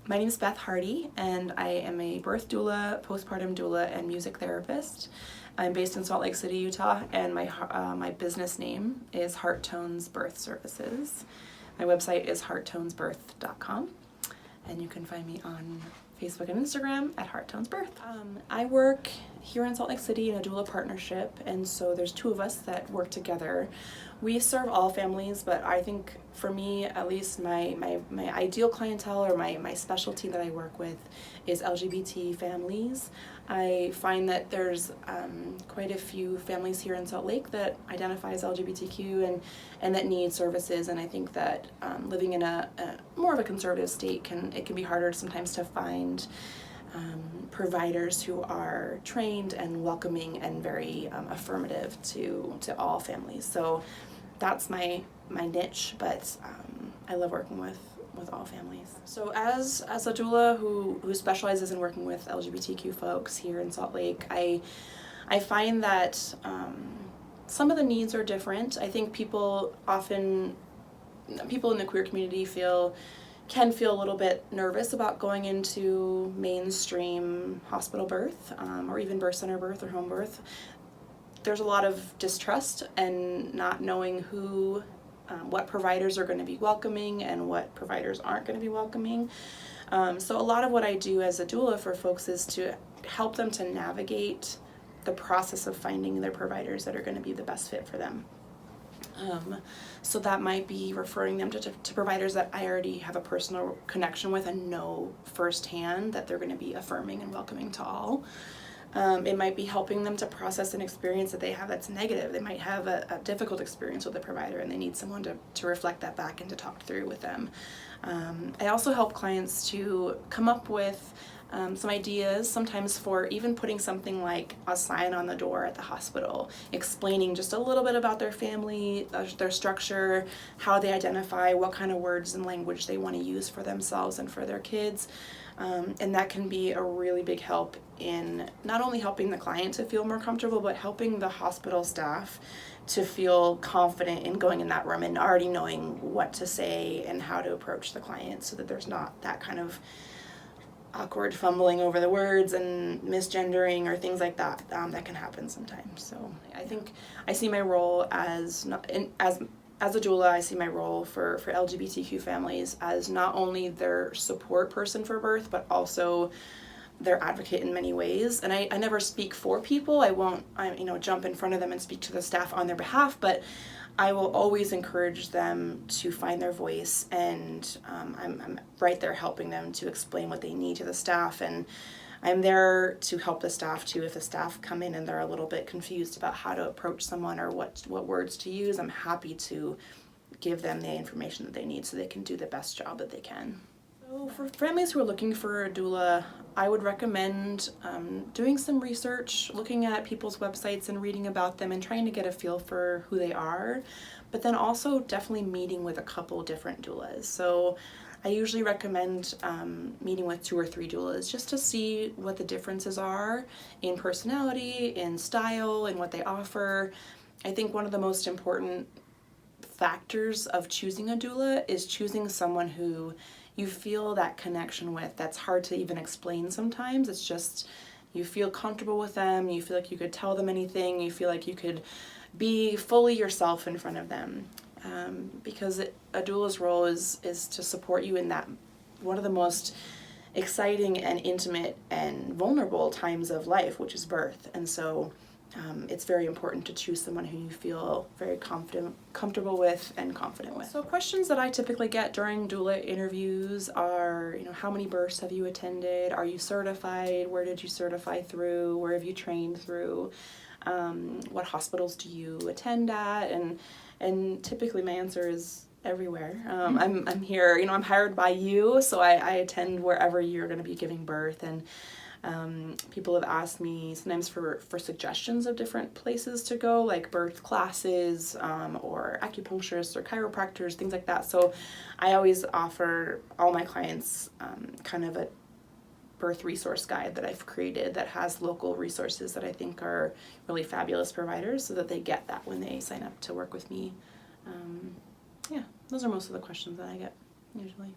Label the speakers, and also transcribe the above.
Speaker 1: My name is Beth Hardy, and I am a birth doula, postpartum doula, and music therapist. I'm based in Salt Lake City, Utah, and my business name is Heart Tones Birth Services. My website is hearttonesbirth.com, and you can find me on Facebook and Instagram at Heart Tones Birth. I work here in Salt Lake City in a doula partnership, and so there's two of us that work together. We serve all families, but I think for me, at least my ideal clientele or my specialty that I work with is LGBT families. I find that there's quite a few families here in Salt Lake that identify as LGBTQ and that need services, and I think that living in a more of a conservative state can be harder sometimes to find providers who are trained and welcoming and very affirmative to all families. So that's my niche, but I love working with all families. So as a doula who specializes in working with LGBTQ folks here in Salt Lake, I find that some of the needs are different. I think people in the queer community can feel a little bit nervous about going into mainstream hospital birth or even birth center birth or home birth. There's a lot of distrust and not knowing what providers are going to be welcoming and what providers aren't going to be welcoming. So a lot of what I do as a doula for folks is to help them to navigate the process of finding their providers that are going to be the best fit for them. So that might be referring them to providers that I already have a personal connection with and know firsthand that they're going to be affirming and welcoming to all. It might be helping them to process an experience that they have that's negative. They might have a difficult experience with a provider and they need someone to reflect that back and to talk through with them. I also help clients to come up with some ideas, sometimes for even putting something like a sign on the door at the hospital, explaining just a little bit about their family, their structure, how they identify, what kind of words and language they want to use for themselves and for their kids. And that can be a really big help in not only helping the client to feel more comfortable, but helping the hospital staff to feel confident in going in that room and already knowing what to say and how to approach the client so that there's not that kind of awkward fumbling over the words and misgendering or things like that that can happen sometimes. So I think I see my role as a doula, I see my role for LGBTQ families as not only their support person for birth, but also their advocate in many ways. And I never speak for people. I won't jump in front of them and speak to the staff on their behalf, but I will always encourage them to find their voice, and I'm right there helping them to explain what they need to the staff, and I'm there to help the staff too. If the staff come in and they're a little bit confused about how to approach someone or what words to use, I'm happy to give them the information that they need so they can do the best job that they can. So for families who are looking for a doula, I would recommend doing some research, looking at people's websites and reading about them and trying to get a feel for who they are, but then also definitely meeting with a couple different doulas. So I usually recommend meeting with 2 or 3 doulas just to see what the differences are in personality, in style, and what they offer. I think one of the most important factors of choosing a doula is choosing someone who you feel that connection with. That's hard to even explain sometimes. It's just you feel comfortable with them, you feel like you could tell them anything, you feel like you could be fully yourself in front of them. Because a doula's role is to support you in that one of the most exciting and intimate and vulnerable times of life, which is birth. And so it's very important to choose someone who you feel very comfortable with and confident with. So questions that I typically get during doula interviews are, how many births have you attended? Are you certified? Where did you certify through? Where have you trained through? What hospitals do you attend at? And typically my answer is everywhere. I'm here, I'm hired by you, so I attend wherever you're going to be giving birth. And people have asked me sometimes for suggestions of different places to go, like birth classes or acupuncturists or chiropractors, things like that. So I always offer all my clients kind of a birth resource guide that I've created that has local resources that I think are really fabulous providers so that they get that when they sign up to work with me. Yeah, those are most of the questions that I get usually.